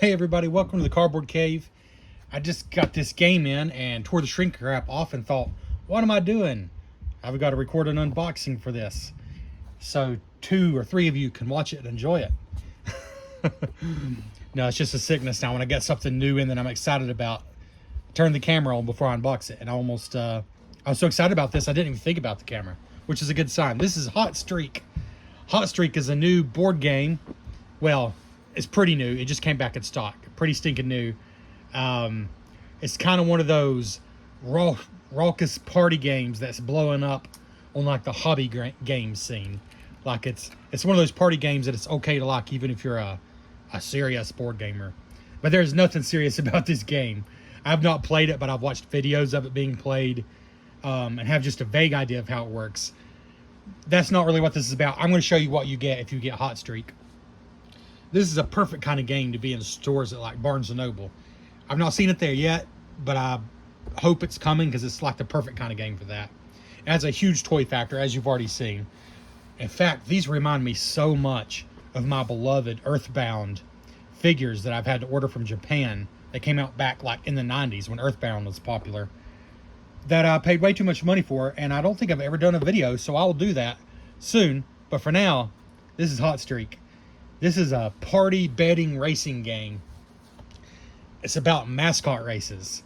Hey everybody, welcome to the Cardboard Cave. I just got this game in and tore the shrink wrap off and thought, what am I doing? I've got to record an unboxing for this. So 2 or 3 of you can watch it and enjoy it. No, it's just a sickness now when I get something new in that I'm excited about. Turn the camera on before I unbox it. And I was so excited about this, I didn't even think about the camera, which is a good sign. This is Hot Streak. Hot Streak is a new board game. Well, it's pretty new. It just came back in stock. Pretty stinking new. It's kind of one of those raucous party games that's blowing up on like the hobby game scene. Like it's one of those party games that it's okay to like even if you're a serious board gamer. But there's nothing serious about this game. I've not played it, but I've watched videos of it being played and have just a vague idea of how it works. That's not really what this is about. I'm going to show you what you get if you get Hot Streak. This is a perfect kind of game to be in stores at like Barnes & Noble. I've not seen it there yet, but I hope it's coming because it's like the perfect kind of game for that. It has a huge toy factor, as you've already seen. In fact, these remind me so much of my beloved Earthbound figures that I've had to order from Japan. They came out back like in the 90s when Earthbound was popular. That I paid way too much money for, and I don't think I've ever done a video, so I'll do that soon. But for now, this is Hot Streak. This is a party betting racing game. It's about mascot races.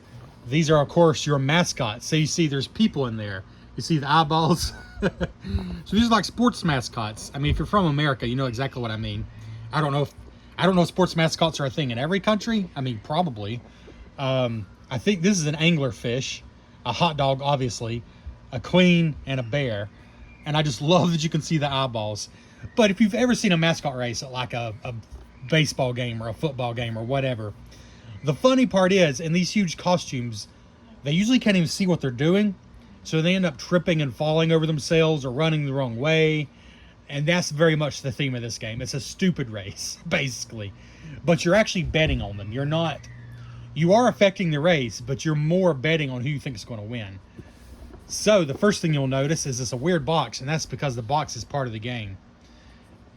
These are, of course, your mascots. So you see there's people in there. You see the eyeballs. So these are like sports mascots. I mean, if you're from America, you know exactly what I mean. I don't know if sports mascots are a thing in every country. I mean, probably. I think this is an anglerfish, a hot dog, obviously, a queen, and a bear. And I just love that you can see the eyeballs. But if you've ever seen a mascot race at like a baseball game or a football game or whatever, the funny part is in these huge costumes, they usually can't even see what they're doing. So they end up tripping and falling over themselves or running the wrong way. And that's very much the theme of this game. It's a stupid race, basically. But you're actually betting on them. You are affecting the race, but you're more betting on who you think is going to win. So the first thing you'll notice is it's a weird box, and that's because the box is part of the game.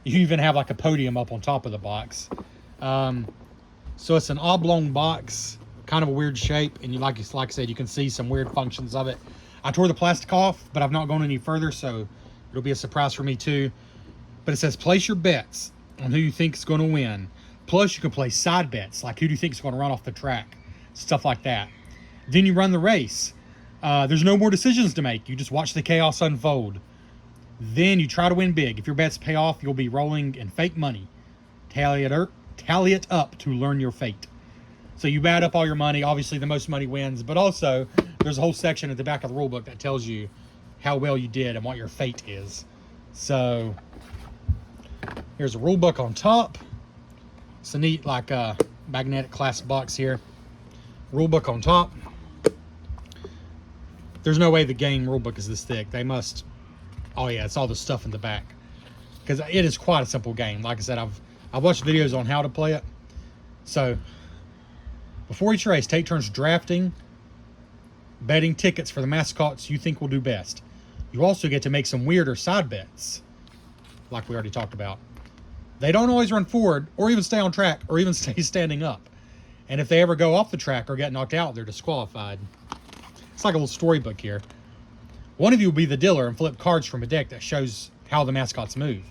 You even have like a podium up on top of the box. So it's an oblong box, kind of a weird shape, and like I said, you can see some weird functions of it. I tore the plastic off, but I've not gone any further, so it'll be a surprise for me too. But it says place your bets on who you think is going to win. Plus you can play side bets, like who do you think is going to run off the track, stuff like that. Then you run the race. There's no more decisions to make. You just watch the chaos unfold. Then you try to win big. If your bets pay off, you'll be rolling in fake money. Tally it up to learn your fate. So you add up all your money. Obviously, the most money wins. But also, there's a whole section at the back of the rule book that tells you how well you did and what your fate is. So here's a rule book on top. It's a neat, like, magnetic class box here. Rule book on top. There's no way the game rule book is this thick. They must... Oh yeah, it's all the stuff in the back. Because it is quite a simple game. Like I said, I've watched videos on how to play it. So, before each race, take turns drafting, betting tickets for the mascots you think will do best. You also get to make some weirder side bets, like we already talked about. They don't always run forward, or even stay on track, or even stay standing up. And if they ever go off the track or get knocked out, they're disqualified. It's like a little storybook here. One of you will be the dealer and flip cards from a deck that shows how the mascots move.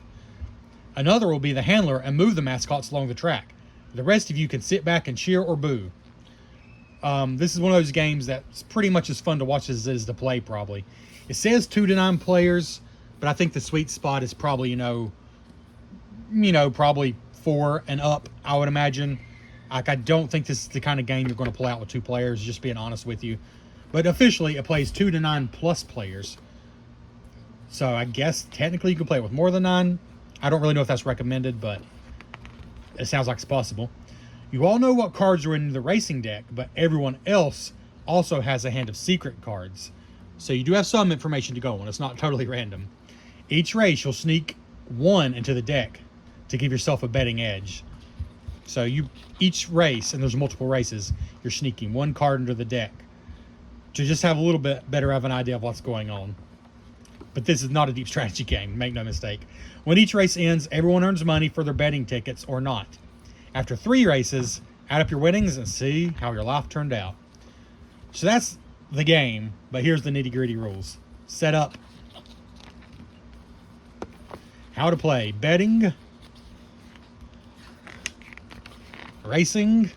Another will be the handler and move the mascots along the track. The rest of you can sit back and cheer or boo. This is one of those games that's pretty much as fun to watch as it is to play, probably. It says 2 to 9 players, but I think the sweet spot is probably, probably 4 and up, I would imagine. Like, I don't think this is the kind of game you're going to pull out with 2 players, just being honest with you. But officially, it plays 2 to 9 plus players. So I guess technically you can play it with more than 9. I don't really know if that's recommended, but it sounds like it's possible. You all know what cards are in the racing deck, but everyone else also has a hand of secret cards. So you do have some information to go on. It's not totally random. Each race, you'll sneak 1 into the deck to give yourself a betting edge. So each race, and there's multiple races, you're sneaking 1 card into the deck to just have a little bit better of an idea of what's going on. But this is not a deep strategy game, make no mistake. When each race ends, everyone earns money for their betting tickets or not. After 3 races, Add up your winnings and see how your life turned out. So that's the game, but here's the nitty-gritty rules. Set up. How to play. Betting. Racing.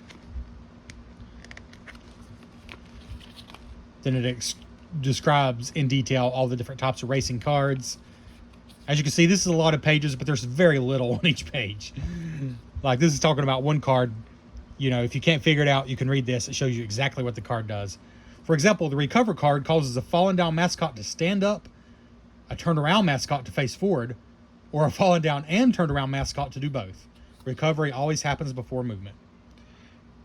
Then it describes in detail all the different types of racing cards. As you can see, this is a lot of pages, but there's very little on each page. Like, this is talking about one card. You know, if you can't figure it out, you can read this. It shows you exactly what the card does. For example, the recover card causes a fallen down mascot to stand up, a turned around mascot to face forward, or a fallen down and turned around mascot to do both. Recovery always happens before movement.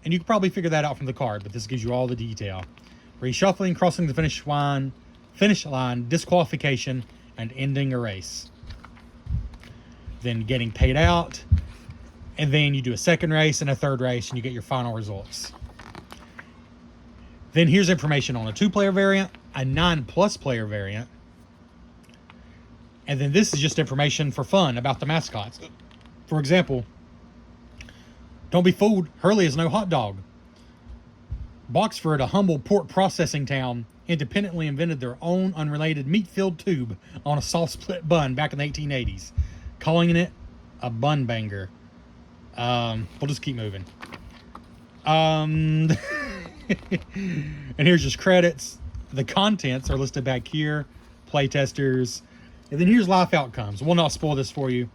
And you can probably figure that out from the card, but this gives you all the detail. Reshuffling, crossing the finish line, disqualification, and ending a race. Then getting paid out. And then you do a second race and a third race, and you get your final results. Then here's information on a 2-player variant, a 9+ player variant. And then this is just information for fun about the mascots. For example, don't be fooled, Hurley is no hot dog. Boxford, a humble pork processing town, independently invented their own unrelated meat-filled tube on a soft split bun back in the 1880s, calling it a bun banger. We'll just keep moving. And here's just credits. The contents are listed back here. Playtesters. And then here's life outcomes. We'll not spoil this for you,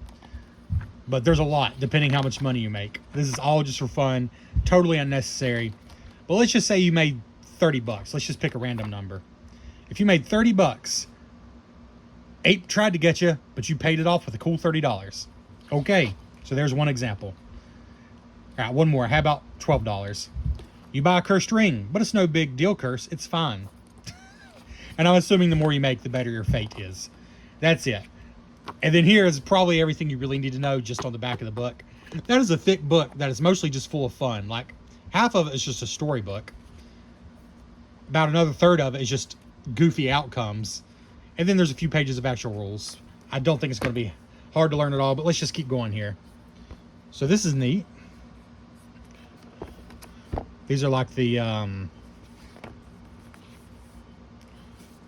but there's a lot depending how much money you make. This is all just for fun. Totally unnecessary. But let's just say you made $30. Let's just pick a random number. If you made $30, Ape tried to get you, but you paid it off with a cool $30. Okay, so there's one example. All right, one more. How about $12? You buy a cursed ring, but it's no big deal curse. It's fine. And I'm assuming the more you make, the better your fate is. That's it. And then here is probably everything you really need to know just on the back of the book. That is a thick book that is mostly just full of fun. Like, half of it is just a storybook. About another third of it is just goofy outcomes. And then there's a few pages of actual rules. I don't think it's going to be hard to learn it all, but let's just keep going here. So this is neat. These are like the,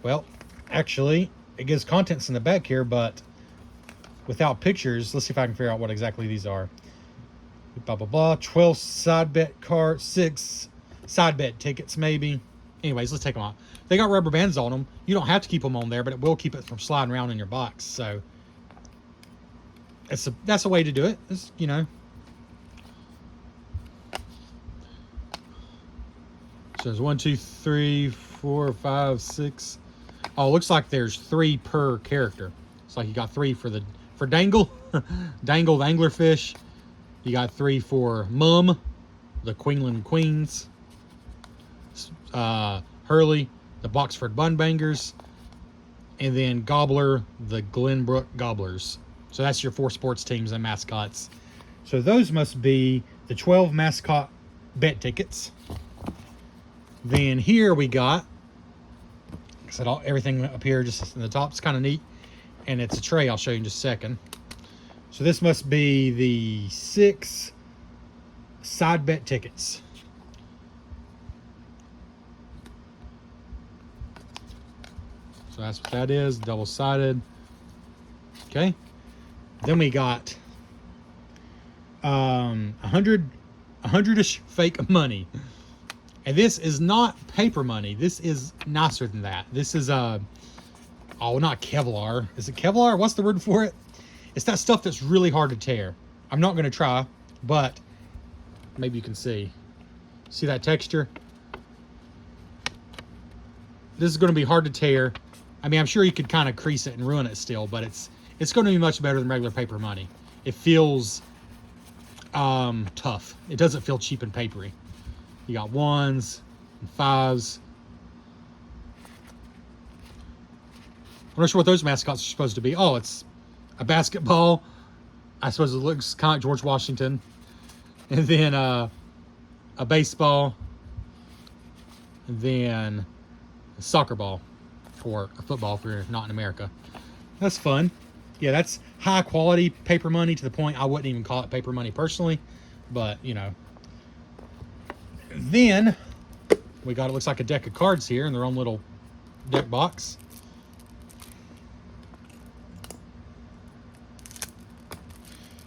well, actually, it gives contents in the back here, but without pictures. Let's see if I can figure out what exactly these are. Blah, blah, blah. 12 side bet cards, 6 side bet tickets, maybe. Anyways, let's take them out. They got rubber bands on them. You don't have to keep them on there, but it will keep it from sliding around in your box. So that's a way to do it. It's, you know. So there's 1, 2, 3, 4, 5, 6. Oh, it looks like there's 3 per character. It's like you got 3 for Dangle, Dangle the anglerfish. You got 3 for Mum, the Queenland Queens. Hurley, the Boxford Bunbangers. And then Gobbler, the Glenbrook Gobblers. So that's your 4 sports teams and mascots. So those must be the 12 mascot bet tickets. Then here we got, like I said, everything up here just in the top. It's kind of neat. And it's a tray I'll show you in just a second. So this must be the 6 side bet tickets. So that's what that is, double-sided. Okay. Then we got 100-ish fake money. And this is not paper money. This is nicer than that. This is, oh, not Kevlar. Is it Kevlar? What's the word for it? It's that stuff that's really hard to tear. I'm not going to try, but maybe you can see. See that texture? This is going to be hard to tear. I mean, I'm sure you could kind of crease it and ruin it still, but it's going to be much better than regular paper money. It feels tough. It doesn't feel cheap and papery. You got 1s and 5s. I'm not sure what those mascots are supposed to be. Oh, it's a basketball. I suppose it looks kind of like George Washington. And then a baseball. And then a soccer ball. Or a football if you're not in America. That's fun. Yeah, that's high quality paper money to the point I wouldn't even call it paper money personally. But, you know. Then we got, it looks like a deck of cards here in their own little deck box.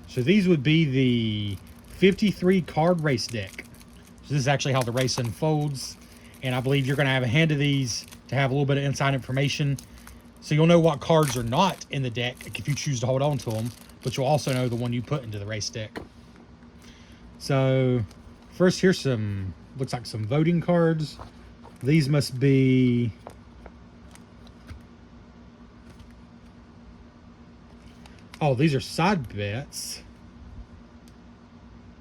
So these would be the 53 card race deck. So this is actually how the race unfolds. And I believe you're going to have a hand of these to have a little bit of inside information. So you'll know what cards are not in the deck if you choose to hold on to them. But you'll also know the one you put into the race deck. So first, here's some, looks like some voting cards. These must be... Oh, these are side bets.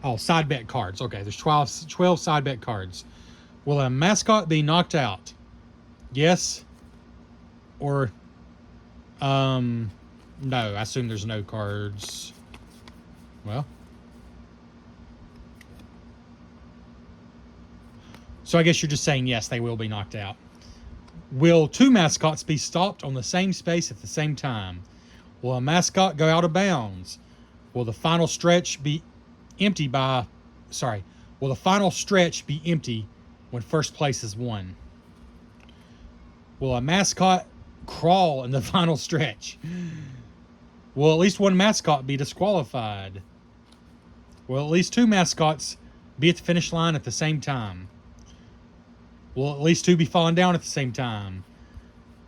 Oh, side bet cards. Okay, there's 12 side bet cards. Will a mascot be knocked out? Yes. Or, no, I assume there's no cards. Well. So I guess you're just saying yes, they will be knocked out. Will two mascots be stopped on the same space at the same time? Will a mascot go out of bounds? Will the final stretch be empty will the final stretch be empty when first place is won? Will a mascot crawl in the final stretch? Will at least one mascot be disqualified? Will at least two mascots be at the finish line at the same time? Will at least two be falling down at the same time?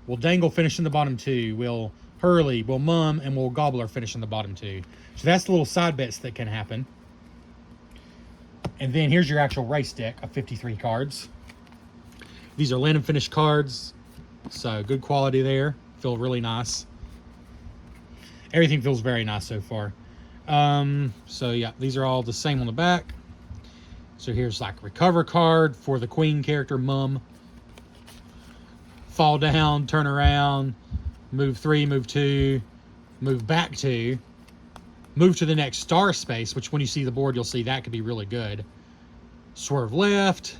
Will Dangle finish in the bottom two? Will Hurley, will Mum, and will Gobbler finish in the bottom two? So that's the little side bets that can happen. And then here's your actual race deck of 53 cards. These are land and finish cards. So good quality there. Feel really nice. Everything feels very nice so far. So yeah, these are all the same on the back. So here's like recover card for the Queen character, Mum. Fall down, turn around, move 3, move 2, move back 2, move to the next star space, which when you see the board, you'll see that could be really good. Swerve left,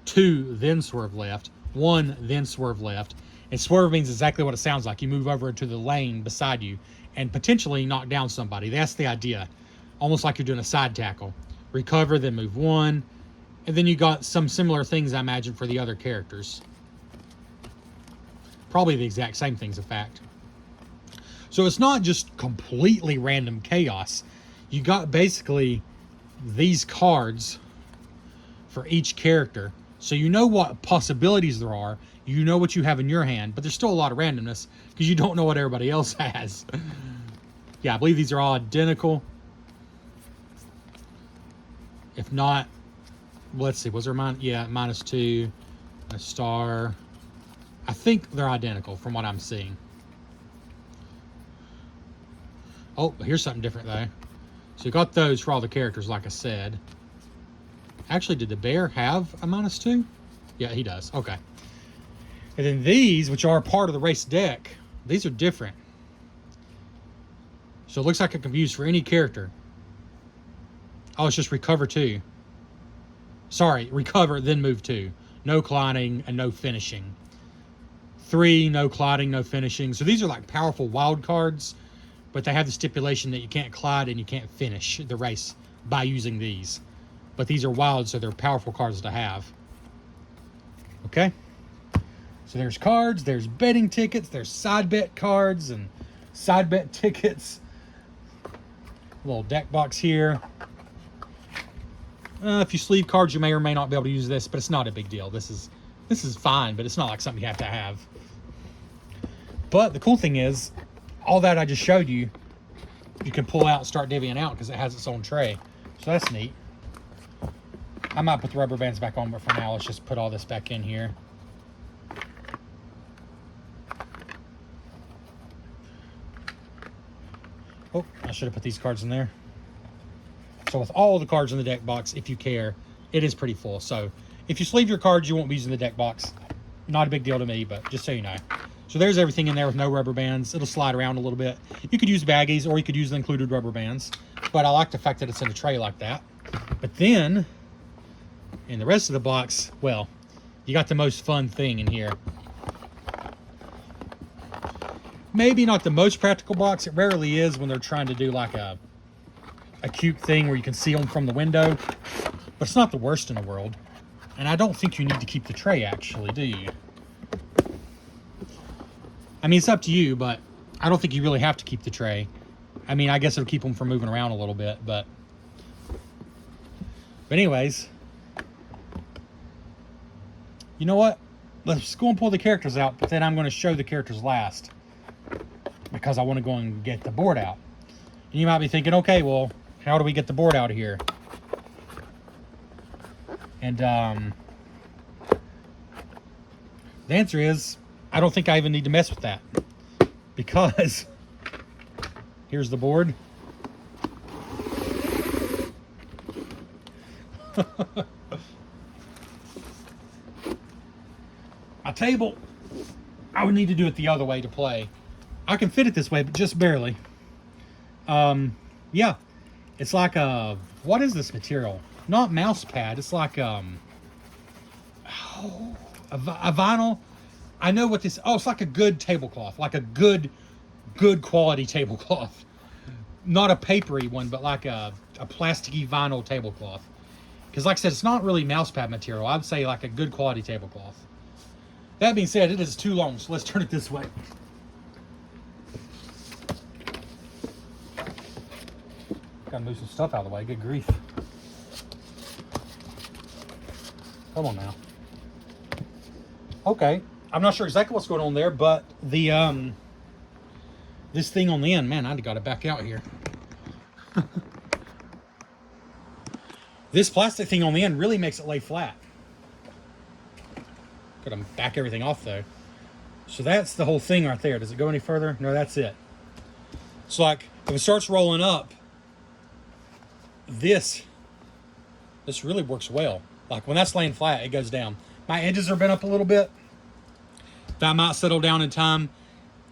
2, then swerve left, 1, then swerve left. And swerve means exactly what it sounds like. You move over to the lane beside you and potentially knock down somebody. That's the idea. Almost like you're doing a side tackle. Recover, then move 1. And then you got some similar things, I imagine, for the other characters. Probably the exact same things, in fact. So it's not just completely random chaos. You got basically these cards for each character. So you know what possibilities there are. You know what you have in your hand. But there's still a lot of randomness because you don't know what everybody else has. Yeah, I believe these are all identical. If not, let's see. Was there mine? Yeah, -2, a star. I think they're identical from what I'm seeing. Oh, here's something different though. So you got those for all the characters, like I said. Actually, did the bear have a -2? Yeah, he does. Okay. And then these, which are part of the race deck, these are different. So it looks like I can use for any character. Oh, it's just recover 2. Sorry, recover, then move 2. No colliding and no finishing. 3, no colliding, no finishing. So these are like powerful wild cards, but they have the stipulation that you can't collide and you can't finish the race by using these. But these are wild, so they're powerful cards to have. Okay? So there's cards, there's betting tickets, there's side bet cards and side bet tickets. A little deck box here. If you sleeve cards, you may or may not be able to use this, but it's not a big deal. This is fine, but it's not like something you have to have. But the cool thing is, all that I just showed you, you can pull out and start divvying out because it has its own tray. So that's neat. I might put the rubber bands back on, but for now, let's just put all this back in here. Oh, I should have put these cards in there. So with all the cards in the deck box, if you care, it is pretty full. So if you sleeve your cards, you won't be using the deck box. Not a big deal to me, but just so you know. So there's everything in there with no rubber bands. It'll slide around a little bit. You could use baggies or you could use the included rubber bands. But I like the fact that it's in a tray like that. But then, in the rest of the box, well, you got the most fun thing in here. Maybe not the most practical box. It rarely is when they're trying to do like a cute thing where you can see them from the window. But it's not the worst in the world. And I don't think you need to keep the tray, actually, do you? I mean, it's up to you, but I don't think you really have to keep the tray. I mean, I guess it'll keep them from moving around a little bit, but anyways, you know what? Let's go and pull the characters out, but then I'm going to show the characters last because I want to go and get the board out. And you might be thinking, okay, well, how do we get the board out of here? And the answer is, I don't think I even need to mess with that, because here's the board. A table, I would need to do it the other way to play. I can fit it this way, but just barely. Yeah, it's like a, what is this material? Not mouse pad. It's like a vinyl. I know what this. Oh, it's like a good tablecloth, like a good quality tablecloth. Not a papery one, but like a plasticky vinyl tablecloth. Because like I said, it's not really mouse pad material. I would say like a good quality tablecloth. That being said, it is too long, so let's turn it this way. Gotta move some stuff out of the way. Good grief. Come on now. Okay. I'm not sure exactly what's going on there, but the this thing on the end, man, I gotta back out here. This plastic thing on the end really makes it lay flat. Gotta back everything off though. So that's the whole thing right there. Does it go any further? No, that's it. So like if it starts rolling up, this really works well. Like when that's laying flat, it goes down. My edges are bent up a little bit. That might settle down in time.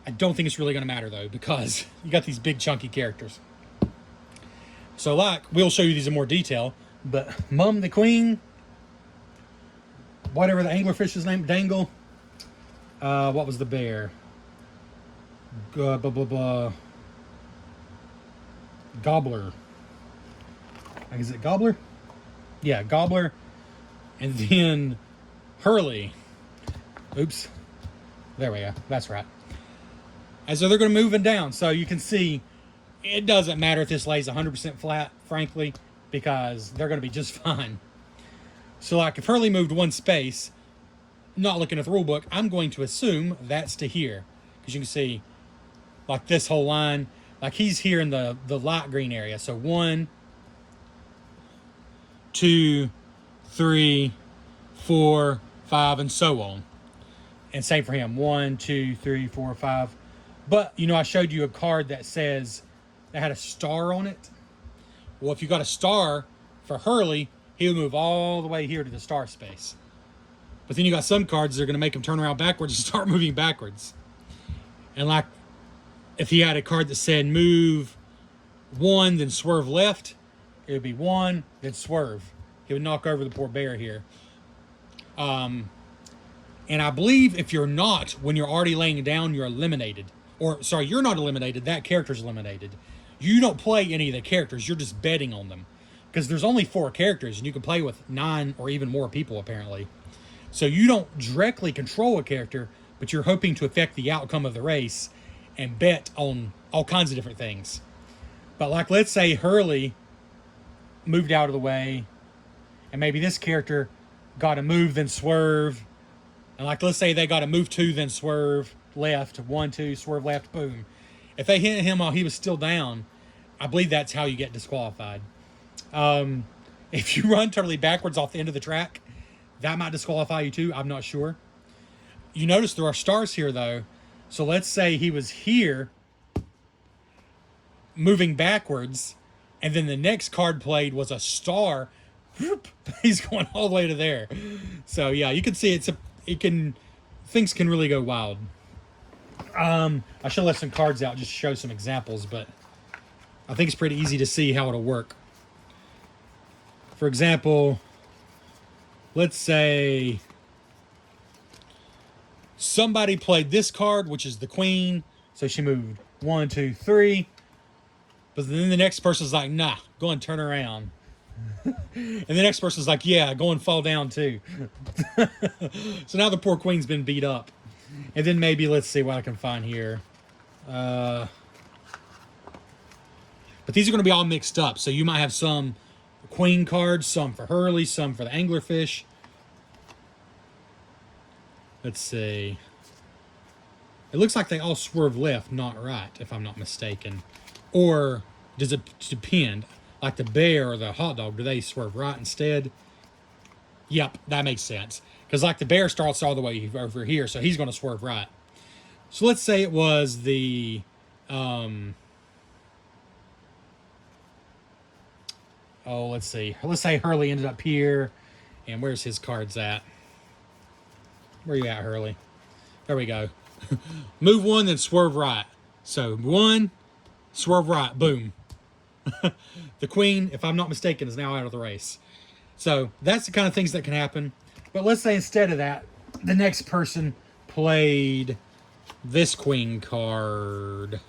I don't think it's really going to matter though, because you got these big chunky characters. So like, we'll show you these in more detail, but Mum the Queen, whatever the anglerfish's name, Dangle. What was the bear? Gobbler. Is it Gobbler? Yeah, Gobbler. And then Hurley. Oops. There we go. That's right. And so they're going to move down. So you can see it doesn't matter if this lays 100% flat, frankly, because they're going to be just fine. So like if Hurley moved one space, not looking at the rule book, I'm going to assume that's to here. Because you can see like this whole line, like he's here in the light green area. So 1, 2, 3, 4, 5, and so on. And same for him. 1, 2, 3, 4, 5. But, you know, I showed you a card that says, that had a star on it. Well, if you got a star for Hurley, he'll move all the way here to the star space. But then you got some cards that are going to make him turn around backwards and start moving backwards. And like, if he had a card that said move 1, then swerve left, it would be 1, then swerve. He would knock over the poor bear here. And I believe if you're not, when you're already laying down, you're eliminated. Or, sorry, you're not eliminated. That character's eliminated. You don't play any of the characters. You're just betting on them. Because there's only 4 characters, and you can play with 9 or even more people, apparently. So you don't directly control a character, but you're hoping to affect the outcome of the race and bet on all kinds of different things. But, like, let's say Hurley moved out of the way, and maybe this character got a move, then swerve. And like, let's say they got a move 2, then swerve left, 1, 2, swerve left, boom. If they hit him while he was still down, I believe that's how you get disqualified. If you run totally backwards off the end of the track, that might disqualify you too. I'm not sure. You notice there are stars here though. So let's say he was here, moving backwards, and then the next card played was a star. Whoop, he's going all the way to there. So yeah, you can see things can really go wild. I should have left some cards out just to show some examples, but I think it's pretty easy to see how it'll work. For example, let's say somebody played this card, which is the Queen. So she moved 1, 2, 3. But then the next person's like, nah, go and turn around. And the next person's like, yeah, go and fall down too. So now the poor queen's been beat up. And then maybe, let's see what I can find here. But these are going to be all mixed up. So you might have some queen cards, some for Hurley, some for the anglerfish. Let's see. It looks like they all swerve left, not right, if I'm not mistaken. Or does it depend? Like the bear or the hot dog, do they swerve right instead? Yep, that makes sense. Because like the bear starts all the way over here, so he's going to swerve right. So let's say it was the... let's see. Let's say Hurley ended up here. And where's his cards at? Where you at, Hurley? There we go. Move one, then swerve right. So one, swerve right, boom. The queen, if I'm not mistaken, is now out of the race. So that's the kind of things that can happen. But let's say instead of that, the next person played this queen card.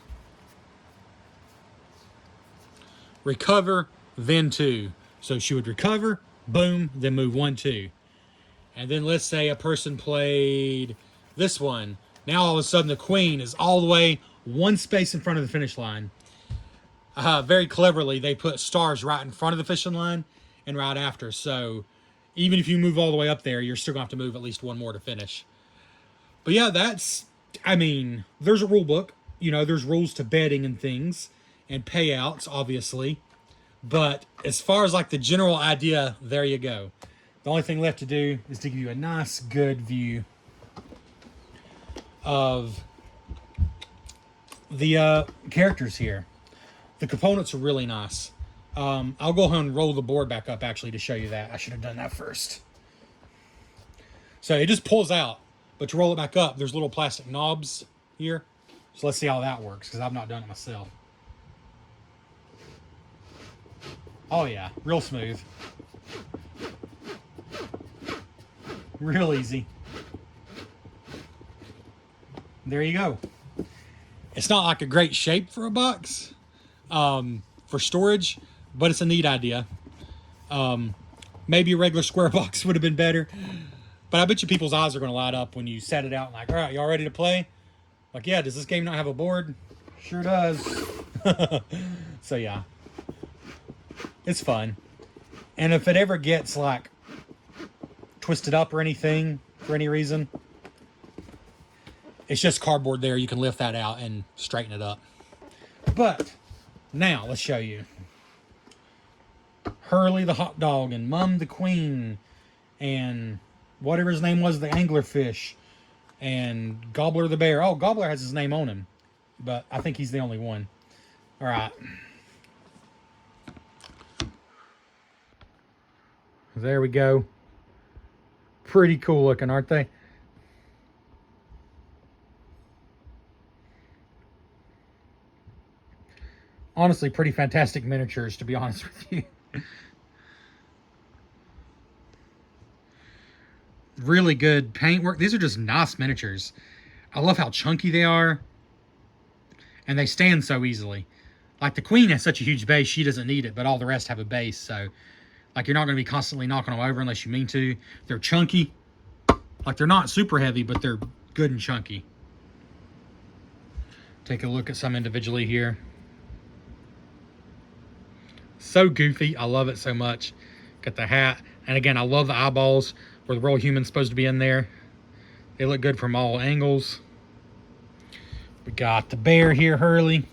Recover, then two. So she would recover, boom, then move 1, 2. And then let's say a person played this one. Now all of a sudden the queen is all the way one space in front of the finish line. Very cleverly, they put stars right in front of the fishing line and right after. So even if you move all the way up there, you're still going to have to move at least one more to finish. But yeah, there's a rule book. You know, there's rules to betting and things and payouts, obviously. But as far as like the general idea, there you go. The only thing left to do is to give you a nice, good view of the characters here. The components are really nice. I'll go ahead and roll the board back up, actually, to show you that. I should have done that first. So it just pulls out. But to roll it back up, there's little plastic knobs here. So let's see how that works, because I've not done it myself. Oh, yeah. Real smooth. Real easy. There you go. It's not like a great shape for a box, for storage, but it's a neat idea. Maybe a regular square box would have been better, but I bet you people's eyes are going to light up when you set it out and like, all right, y'all ready to play? Like, yeah, does this game not have a board? Sure does. So yeah, it's fun. And if it ever gets like twisted up or anything for any reason, it's just cardboard there. You can lift that out and straighten it up. But now let's show you Hurley the hot dog and Mum the queen and whatever his name was, the anglerfish, and Gobbler the bear. Oh, Gobbler has his name on him, but I think he's the only one. All right. There we go. Pretty cool looking, aren't they? Honestly, pretty fantastic miniatures, to be honest with you. Really good paintwork. These are just nice miniatures. I love how chunky they are. And they stand so easily. Like the queen has such a huge base, she doesn't need it, but all the rest have a base. So, like, you're not going to be constantly knocking them over unless you mean to. They're chunky. Like, they're not super heavy, but they're good and chunky. Take a look at some individually here. So goofy. I love it so much. Got the hat. And again, I love the eyeballs where the real human's supposed to be in there. They look good from all angles. We got the bear here, Hurley.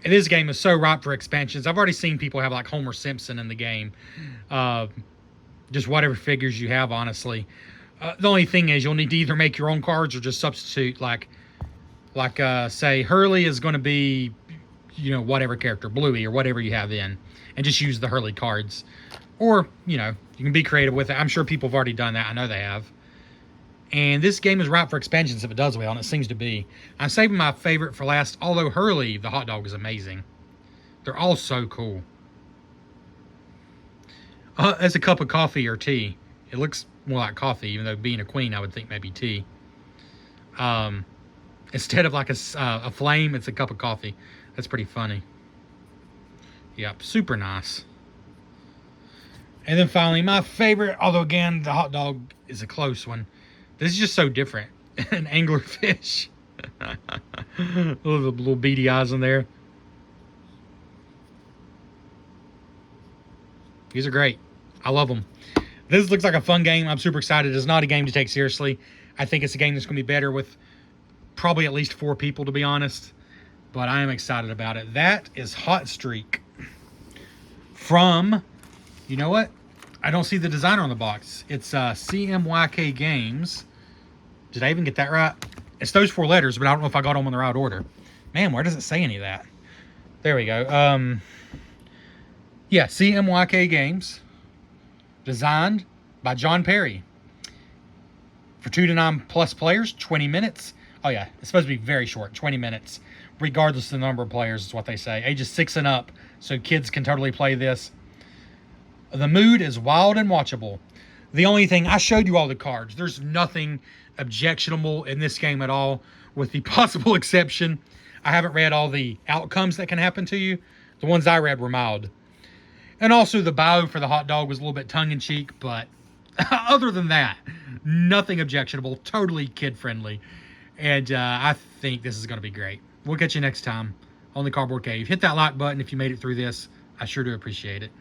And this game is so ripe for expansions. I've already seen people have like Homer Simpson in the game. Just whatever figures you have, honestly. The only thing is you'll need to either make your own cards or just substitute like say Hurley is going to be, you know, whatever character, Bluey or whatever you have in, and just use the Hurley cards. Or, you know, you can be creative with it. I'm sure people have already done that. I know they have. And this game is ripe for expansions if it does well, and it seems to be. I'm saving my favorite for last, although Hurley, the hot dog, is amazing. They're all so cool. As a cup of coffee or tea. It looks more like coffee, even though being a queen, I would think maybe tea. Instead of like a flame, it's a cup of coffee. That's pretty funny. Yep, super nice. And then finally, my favorite, although again, the hot dog is a close one. This is just so different. An anglerfish. little beady eyes in there. These are great. I love them. This looks like a fun game. I'm super excited. It's not a game to take seriously. I think it's a game that's going to be better with probably at least 4 people, to be honest. But I am excited about it. That is Hot Streak. From, you know what? I don't see the designer on the box. It's CMYK Games. Did I even get that right? It's those 4 letters, but I don't know if I got them in the right order. Man, where does it say any of that? There we go. Yeah, CMYK Games. Designed by John Perry. For 2 to 9 plus players, 20 minutes. Oh yeah, it's supposed to be very short, 20 minutes. Regardless of the number of players is what they say. Ages 6 and up, so kids can totally play this. The mood is wild and watchable. The only thing, I showed you all the cards. There's nothing objectionable in this game at all, with the possible exception, I haven't read all the outcomes that can happen to you. The ones I read were mild. And also the bio for the hot dog was a little bit tongue-in-cheek, but other than that, nothing objectionable, totally kid-friendly. And I think this is going to be great. We'll catch you next time on the Cardboard Cave. Hit that like button if you made it through this. I sure do appreciate it.